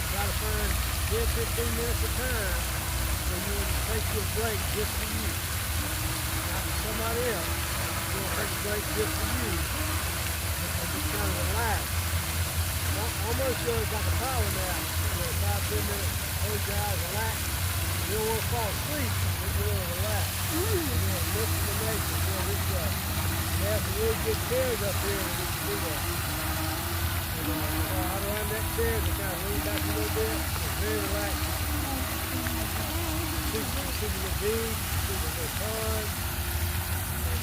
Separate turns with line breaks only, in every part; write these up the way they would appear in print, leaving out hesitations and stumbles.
try to find 10, 15 minutes of time where you want to take your break just for you. Not for somebody else. You want to take a break just for you and just kind of relax. Almost feels like a power nap. 5, 10 minutes, close your eyes, relax. You don't want to fall asleep, but you want to relax. You want to listen to nature. You know, we have some really good chairs up here that we can do that. Out around that chair, to kind of lean back a little bit. It's very relaxing. See the beach, see the little pond, and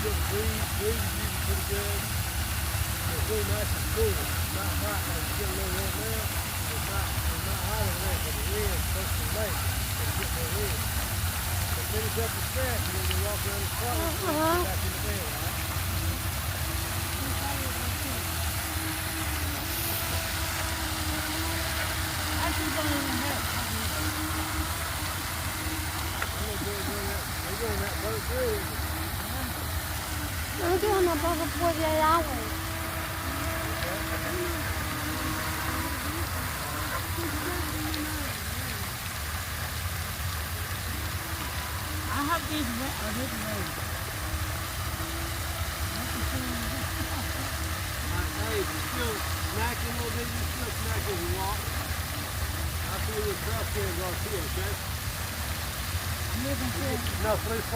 get a breeze. Breeze is usually pretty good. It's really nice and cool. It's not hot like it's getting a little warm now. It's not hot in there, but the wind is close to the lake. It's getting more wind. So finish up the stretch and then you walk around this park and get back in the bed, all right?
Nó chưa nó có cái bùa gì đâu. I have these wet or this way.
Hey, if you're still snacking a little bit, you still snack as you walk. I'll see you with trash cans on too, okay?
I'm looking for
No, please.